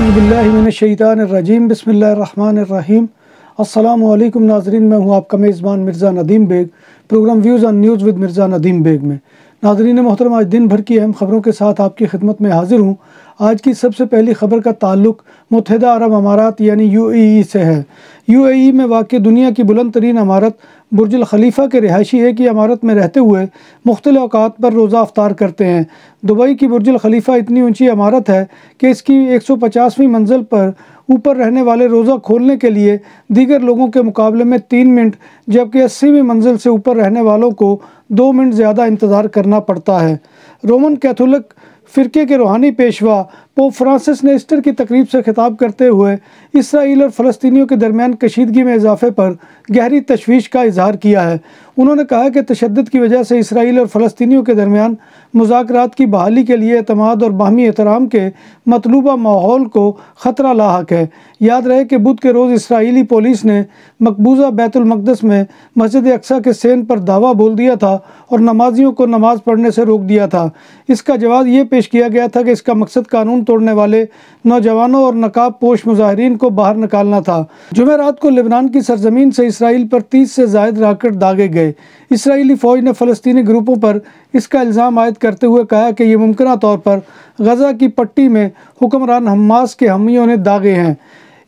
औज़ुबिल्लाहिमिनश्शैतानिर्रजीम बिस्मिल्लाहिर्रहमानिर्रहीम। अस्सलामु अलैकुम नाज़रीन, मैं हूँ आपका मेज़बान Mirza Nadeem Baig, programme views on news with Mirza Nadeem Baig में। नाज़रीन मोहतरम, आज दिन भर की अहम खबरों के साथ आपकी खिदमत में हाजिर हूँ। आज की सबसे पहली खबर का ताल्लुक़ मुत्तहिदा अरब अमारात यानी UAE से है। UAE में वाक़ई दुनिया की बुलंद तरीन इमारत बुर्ज खलीफा के रिहायशी एक ही इमारत में रहते हुए मुख्तलिफ़ औक़ात पर रोज़ा अफ्तार करते हैं। दुबई की बुर्ज खलीफा इतनी ऊंची इमारत है कि इसकी 150वीं मंजिल पर ऊपर रहने वाले रोज़ा खोलने के लिए दीगर लोगों के मुकाबले में 3 मिनट, जबकि 80वीं मंजिल से ऊपर रहने वालों को 2 मिनट ज़्यादा इंतज़ार करना पड़ता है। रोमन कैथोलिक फ़िरके के रूहानी पेशवा पोप फ्रांसिस ने ईस्टर की तकरीब से खिताब करते हुए इसराइल और फ़लस्तीनियों के दरमियान कशीदगी में इजाफे पर गहरी तशवीश का इजहार किया है। उन्होंने कहा कि तशद्दुद की वजह से इसराइल और फ़लस्तीनियों के दरमियान मुज़ाकरात की बहाली के लिए एतमाद और बाहमी एहतराम के मतलूबा माहौल को ख़तरा लाहक है। याद रहे कि बुध के रोज़ इसराइली पुलिस ने मकबूजा बैतुल मक़दस में मस्जिद अक्सा के सेन पर दावा बोल दिया था और नमाजियों को नमाज़ पढ़ने से रोक दिया था। इसका जवाब ये पेश किया गया था कि इसका मकसद कानून तोड़ने वाले नौजवानों और नकाब पोश मुजाहिरीन को बाहर निकालना था। जुमेरात को लेबनान की सरजमीन से इसराइल पर 30 से ज़ायद रॉकेट दागे गए। इसराइली फ़ौज ने फ़लस्तीनी ग्रुपों पर इसका इल्ज़ाम आयद करते हुए कहा कि ये मुमकिन तौर पर गज़ा की पट्टी में हुक्मरान हमास के हमियों ने दागे हैं।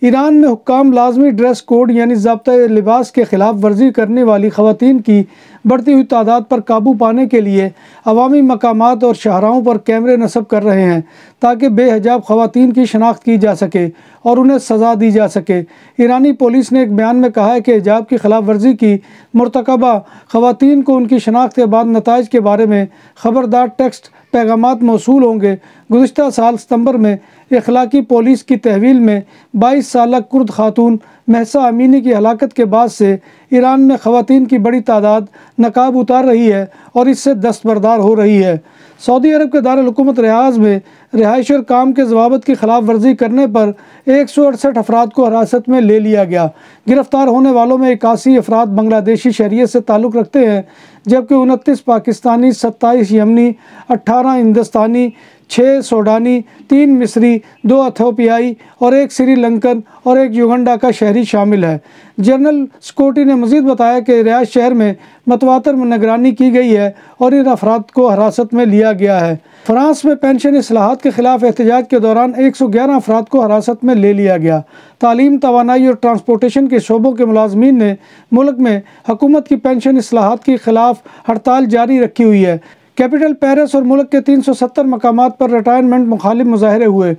ईरान में हुक्काम लाजमी ड्रेस कोड यानी ज़ाब्ता लिबास के ख़िलाफ़ वर्जी करने वाली ख़वातीन की बढ़ती हुई तादाद पर काबू पाने के लिए अवामी मकामात और शाहराहों पर कैमरे नस्ब कर रहे हैं ताकि बेहिजाब ख़वातीन की शनाख्त की जा सके और उन्हें सज़ा दी जा सके। ईरानी पुलिस ने एक बयान में कहा है कि हिजाब की खिलाफ वर्जी की मुर्तकबा ख़वातीन को उनकी शनाख्त के बाद नताइज के बारे में ख़बरदार टेक्स्ट पैगामात मौसूल होंगे। गुज़िश्ता साल सितंबर में इखलाकी पुलिस की तहवील में 22 साला कुर्द खातून महसा अमीनी की हलाकत के बाद से ईरान में ख़वातीन की बड़ी तादाद नकाब उतार रही है और इससे दस्तबरदार हो रही है। सऊदी अरब के दारुल हुकूमत रियाज़ में रिहाइश और काम के ज़वाबित की खिलाफ वर्जी करने पर 168 अफराद को हिरासत में ले लिया गया। गिरफ्तार होने वालों में 81 अफराद बांग्लादेशी शहरियत से ताल्लुक़ रखते हैं, जबकि 29 पाकिस्तानी, 27 यमनी, 18 हिंदुस्तानी, 6 सूडानी, 3 मिस्री, 2 इथियोपियाई और 1 श्रीलंकन और 1 युगांडा का शहरी शामिल है। जनरल स्कोटी ने मज़ीद बताया कि रियाद शहर में मतवातर निगरानी की गई है और इन अफराद को हिरासत में लिया गया है। फ्रांस में पेंशन इस्लाहात के खिलाफ एहतजाज के दौरान 111 अफराद को हिरासत में ले लिया गया। तालीम, तवानाई और ट्रांसपोर्टेशन के शोबों के मुलाजमीन ने मुल्क में हुकूमत की पेंशन इस्लाहात के खिलाफ हड़ताल जारी रखी हुई है। कैपिटल पेरिस और मुल्क के 370 मकामात पर रिटायरमेंट मुखालिफ मुजाहरे हुए।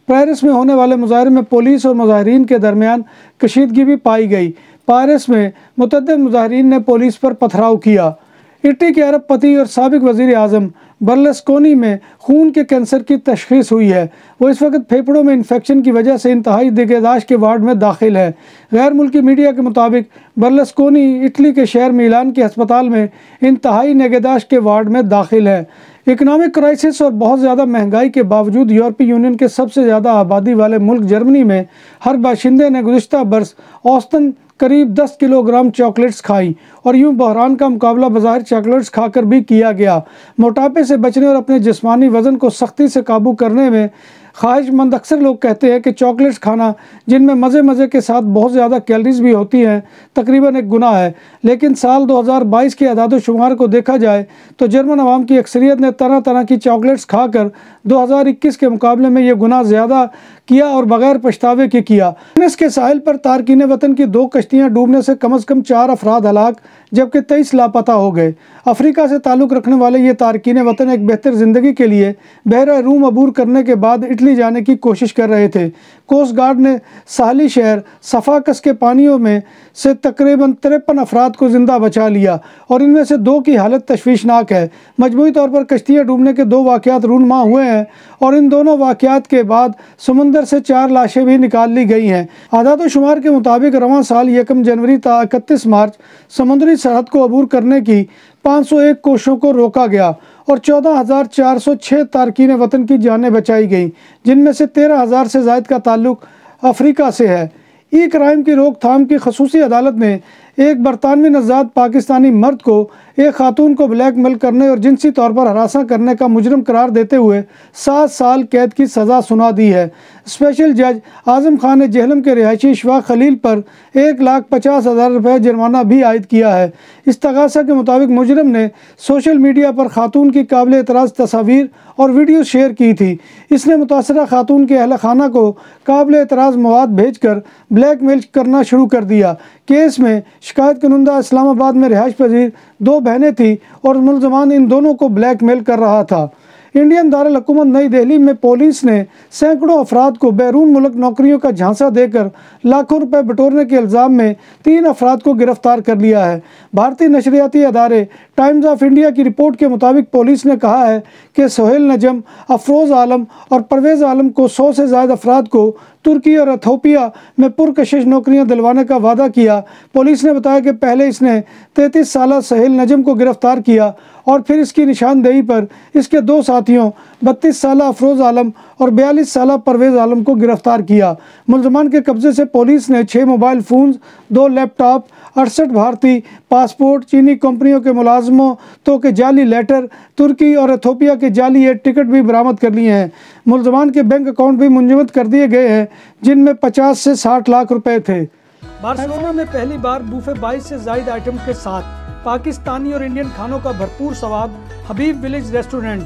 पेरिस में होने वाले मुजाहरे में पुलिस और मुजाहिरीन के दरमियान कशीदगी भी पाई गई। पेरिस में मुतअद्दिद मुजाहिरीन ने पुलिस पर पथराव किया। इटली के अरबपति और साबिक वज़ीर आज़म बर्लस्कोनी में खून के कैंसर की तशख़ीस हुई है। वो इस वक्त फेफड़ों में इन्फेक्शन की वजह से इंतहाई निगहदाश्त के वार्ड में दाखिल है। गैर मुल्की मीडिया के मुताबिक बर्लस्कोनी इटली के शहर मिलान के अस्पताल में इंतहाई निगहदाश्त के वार्ड में दाखिल है। इकनॉमिक क्राइसिस और बहुत ज़्यादा महंगाई के बावजूद यूरोपीय यूनियन के सबसे ज़्यादा आबादी वाले मुल्क जर्मनी में हर बाशिंदे ने गुज़िश्ता बरस औसतन करीब 10 किलोग्राम चॉकलेट्स खाई और यूं बहरान का मुकाबला बाज़ाहिर चॉकलेट्स खाकर भी किया गया। मोटापे से बचने और अपने जिस्मानी वज़न को सख्ती से काबू करने में ख्वाहिशमंद अक्सर लोग कहते हैं कि चॉकलेट्स खाना, जिनमें मज़े के साथ बहुत ज़्यादा कैलोरीज भी होती हैं, तकरीबन एक गुनाह है। लेकिन साल 2022 के अदाद शुमार को देखा जाए तो जर्मन अवाम की अक्सरियत ने तरह तरह की चॉकलेट्स खाकर 2021 के मुकाबले में ये गुनाह ज़्यादा किया और बग़ैर पछतावे के किया। ट्यूनिस के साहिल पर तारकीन वतन की 2 कश्तियाँ डूबने से कम चार अफराद हलाक, जबकि 23 लापता हो गए। अफ्रीका से ताल्लुक़ रखने वाले ये तारकीन वतन एक बेहतर ज़िंदगी के लिए बहरा रूम अबूर करने के बाद इटली जाने की कोशिश कर रहे थे। कोस्ट गार्ड ने साहली शहर सफाकस के पानियों में से तकरीबन 53 अफराद को ज़िंदा बचा लिया और इनमें से 2 की हालत तशवीशनाक है। मजमूई तौर पर कश्तियाँ डूबने के 2 वाक़यात रूनमा हुए हैं और इन दोनों वाक़यात के बाद समुंदर से 4 लाशें भी निकाल ली गई हैं। आदाद शुमार के मुताबिक रवां साल 1 जनवरी ता 31 मार्च समुद्री सरहद को अबूर करने की 501 कोशिशों को रोका गया और 14,406 तारकीन वतन की जानें बचाई गईं, जिनमें से 13,000 से ज़ायद का ताल्लुक़ अफ्रीका से है। ई क्राइम की रोकथाम की खसूसी अदालत ने एक बरतानवी नज़ाद पाकिस्तानी मर्द को एक खातून को ब्लैकमेल करने और जिनसी तौर पर हरासा करने का मुजरिम करार देते हुए 7 साल कैद की सज़ा सुना दी है। स्पेशल जज आजम खान ने जेहलम के रिहायशी इशफाक खलील पर 1,50,000 रुपये जुर्माना भी आयद किया है। इस्तगासा के मुताबिक मुजरम ने सोशल मीडिया पर खातून की काबिल एतराज़ तस्वीर और वीडियो शेयर की थी। इसने मुतासरा खातून के अहल खाना को काबिल एतराज़ मवाद भेजकर ब्लैकमेल करना शुरू कर दिया। केस में शिकायत कुनंदा इस्लामाबाद में रिहाइश पजीर 2 बहनें थीं और मुलजमान इन दोनों को ब्लैकमेल कर रहा था। इंडियन दारुल हुकूमत नई दिल्ली में पुलिस ने सैकड़ों अफराद को बैरून मुल्क नौकरियों का झांसा देकर लाखों रुपए बटोरने के इल्ज़ाम में 3 अफराद को गिरफ्तार कर लिया है। भारतीय नशरियाती अदारे टाइम्स ऑफ इंडिया की रिपोर्ट के मुताबिक पुलिस ने कहा है कि सोहेल नजम, अफरोज़ आलम और परवेज़ आलम को 100 से ज़्यादा अफराद को तुर्की और इथियोपिया में पुरकशिश नौकरियां दिलवाने का वादा किया। पुलिस ने बताया कि पहले इसने 33 साला सोहेल नजम को गिरफ्तार किया और फिर इसकी निशानदेही पर इसके 2 साथियों 32 साला अफरोज़ आलम और 42 साला परवेज़ आलम को गिरफ्तार किया। मुलजमान के कब्जे से पुलिस ने 6 मोबाइल फ़ोन्स, 2 लैपटॉप, 68 भारतीय पासपोर्ट, चीनी कंपनियों के मुलाजमों तो के जाली लेटर, तुर्की और इथियोपिया के जाली एयर टिकट भी बरामद कर लिए हैं। मुलजमान के बैंक अकाउंट भी मुंजमद कर दिए गए हैं, जिनमें 50 से 60 लाख रुपए थे। बार्सिलोना में पहली बार बूफे 22 से ज़ायद आइटम के साथ पाकिस्तानी और इंडियन खानों का भरपूर स्वाद, हबीब विलेज रेस्टोरेंट।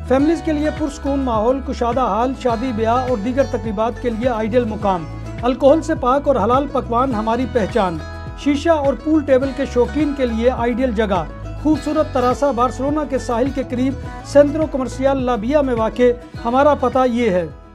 फैमिलीज के लिए पुरसकून माहौल, कुशादा हाल, शादी ब्याह और दीगर तकरीबात के लिए आइडियल मुकाम। अल्कोहल से पाक और हलाल पकवान हमारी पहचान। शीशा और पूल टेबल के शौकीन के लिए आइडियल जगह। खूबसूरत तरासा बार्सिलोना के साहिल के करीब सेंट्रो कमर्शियल लाबिया में वाक़े। हमारा पता ये है।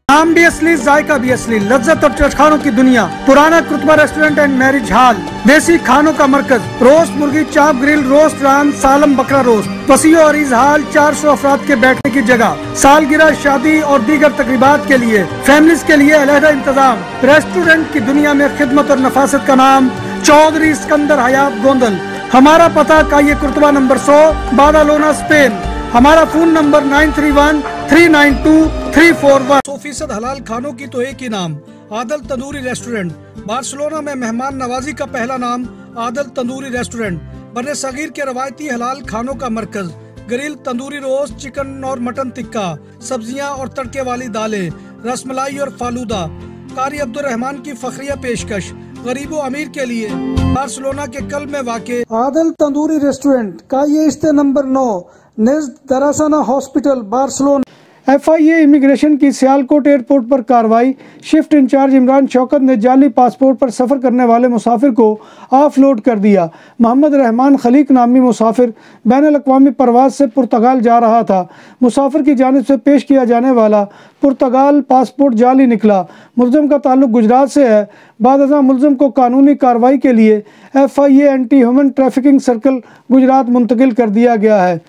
नाम भी असली, जायका भी असली, लज्जत और चटखानों की दुनिया। पुराना कुतबा रेस्टोरेंट एंड मैरिज हॉल, देसी खानों का मरकज, रोस्ट मुर्गी, चाप ग्रिल, रोस्ट रान, सालम बकरा रोस्ट, वसीओ और इजहाल, 400 अफराद के बैठने की जगह, सालगिरह, शादी और दीगर तकरीबात के लिए, फैमिलीज के लिए अलहदा इंतजाम। रेस्टोरेंट की दुनिया में खिदमत और नफासत का नाम चौधरी सिकंदर हयात गोंदल। हमारा पता काये कुर्तबा नंबर 100, बादालोना, स्पेन। हमारा फोन नंबर 9313923341। 100% हलाल खानों की तो एक ही नाम, आदल तंदूरी रेस्टोरेंट। बार्सिलोना में मेहमान नवाजी का पहला नाम आदल तंदूरी रेस्टोरेंट। बर्रे सगीर के रवायती हलाल खानों का मरकज। ग्रिल, तंदूरी रोस्ट, चिकन और मटन टिक्का, सब्जियां और तड़के वाली दालें, रसमलाई और फालूदा। कारी अब्दुर्रहमान की फखरिया पेशकश गरीबो अमीर के लिए। बार्सिलोना के कल में वाक़े आदल तंदूरी रेस्टोरेंट का ये इस्ते नंबर 9 नेज़्द दरासाना हॉस्पिटल, बार्सिलोना। FIA इमिग्रेशन की सियालकोट एयरपोर्ट पर कार्रवाई। शिफ्ट इंचार्ज इमरान शौकत ने जाली पासपोर्ट पर सफ़र करने वाले मुसाफिर को ऑफलोड कर दिया। मोहम्मद रहमान खलीक नामी मुसाफिर बैनुल अक़वामी परवाज़ से पुर्तगाल जा रहा था। मुसाफिर की जानिब से पेश किया जाने वाला पुर्तगाल पासपोर्ट जाली निकला। मुलज़म का ताल्लुक गुजरात से है। बाद मुलज़म को कानूनी कार्रवाई के लिए FIA anti human trafficking circle Gujarat मुंतकिल कर दिया गया है।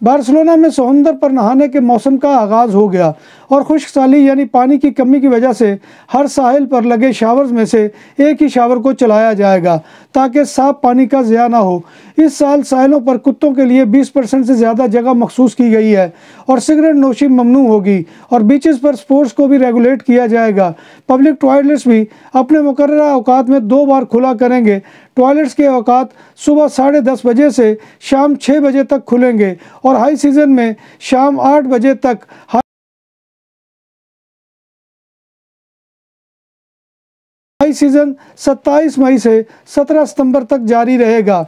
बार्सिलोना में समुंदर पर नहाने के मौसम का आगाज़ हो गया और खुश्क साली यानी पानी की कमी की वजह से हर साहिल पर लगे शावर्स में से एक ही शावर को चलाया जाएगा ताकि साफ पानी का ज़िया ना हो। इस साल साहिलों पर कुत्तों के लिए 20% से ज़्यादा जगह मखसूस की गई है और सिगरेट नोशी ममनू होगी और बीचेस पर स्पोर्ट्स को भी रेगुलेट किया जाएगा। पब्लिक टॉयलेट्स भी अपने मुकर्ररा औकात में 2 बार खुला करेंगे। टॉयलेट्स के औकात सुबह 10:30 बजे से शाम 6 बजे तक खुलेंगे और हाई सीज़न में शाम 8 बजे तक। हाई सीज़न 27 मई से 17 सितंबर तक जारी रहेगा।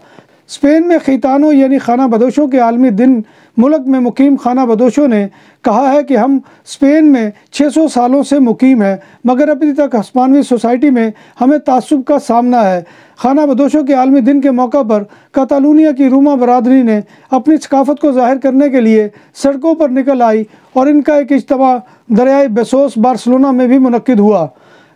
स्पेन में खितानों यानी खाना बदोशों के आलमी दिन मुल्क में मुकीम खाना बदोशों ने कहा है कि हम स्पेन में 600 सालों से मुकीम हैं, मगर अभी तक हस्पानवी सोसाइटी में हमें तासुब का सामना है। खाना बदोशों के आलमी दिन के मौका पर कतालूनिया की रूमा बरादरी ने अपनी सकाफत को जाहिर करने के लिए सड़कों पर निकल आई और इनका एक इज्तिमा दरियाए बेसोस बार्सिलोना में भी मुनक्किद हुआ।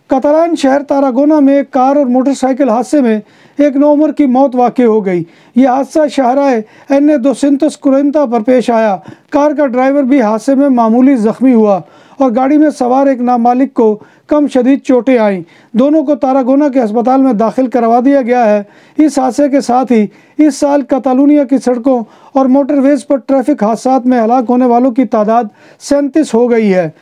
कतालान शहर तारागोना में एक कार और मोटरसाइकिल हादसे में एक नौउम्र की मौत वाक़ हो गई। यह हादसा शाहराए N240 पर पेश आया। कार का ड्राइवर भी हादसे में मामूली ज़ख्मी हुआ और गाड़ी में सवार एक नाबालिग को कम शदीद चोटें आईं। दोनों को तारागोना के अस्पताल में दाखिल करवा दिया गया है। इस हादसे के साथ ही इस साल कतालूनिया की सड़कों और मोटरवेज़ पर ट्रैफिक हादसात में हलाक होने वालों की तादाद 37 हो गई है।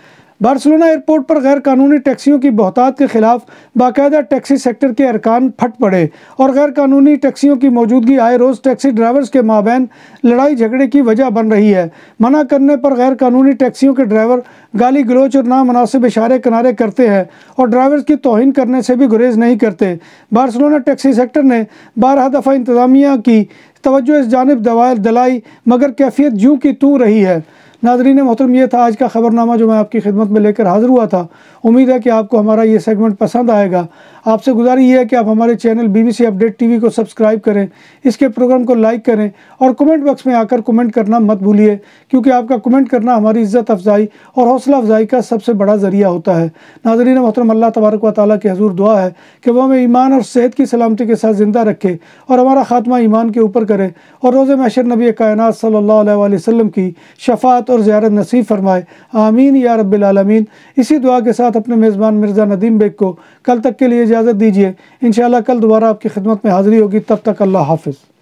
बार्सिलोना एयरपोर्ट पर गैर कानूनी टैक्सियों की बहुतात के खिलाफ बाकायदा टैक्सी सेक्टर के अरकान फट पड़े और गैर कानूनी टैक्सियों की मौजूदगी आए रोज़ टैक्सी ड्राइवर्स के माबैन लड़ाई झगड़े की वजह बन रही है। मना करने पर गैर कानूनी टैक्सियों के ड्राइवर गाली गलोच और नामनासिब इशारे किनारे करते हैं और ड्राइवर्स की तौहीन करने से भी गुरेज नहीं करते। बार्सिलोना टैक्सी सेक्टर ने 12 दफ़ा इंतज़ामिया की तवज्जो इस जानिब दिलाई मगर कैफियत यूँ की तू रही है। नाज़रीन मोहतरम, ये था आज का ख़बरनामा जो मैं आपकी खिदमत में लेकर हाज़िर हुआ था। उम्मीद है कि आपको हमारा ये सेगमेंट पसंद आएगा। आपसे गुजारिश ये है कि आप हमारे चैनल BBC अपडेट TV को सब्सक्राइब करें, इसके प्रोग्राम को लाइक करें और कमेंट बॉक्स में आकर कमेंट करना मत भूलिए, क्योंकि आपका कमेंट करना हमारी इज़्ज़त अफजाई और हौसला अफजाई का सबसे बड़ा ज़रिया होता है। नाज़रीन मोहतरम, अल्लाह तबारक व तआला के हज़ूर दुआ है कि वह हमें ईमान और सेहत की सलामती के साथ ज़िंदा रखे और हमारा ख़ात्मा ईमान के ऊपर करे और रोज़ महशर नबी कायनात सल्लल्लाहु अलैहि वसल्लम की शफ़ाअत और ज़ियारत नसीब फरमाए। आमीन या रब्बिल आलमीन। इसी दुआ के साथ अपने मेज़बान मिर्ज़ा नदीम बेग को कल तक के लिए इजाज़त दीजिए। इंशाअल्लाह कल दोबारा आपकी खिदमत में हाज़िरी होगी। तब तक अल्लाह हाफ़िज़।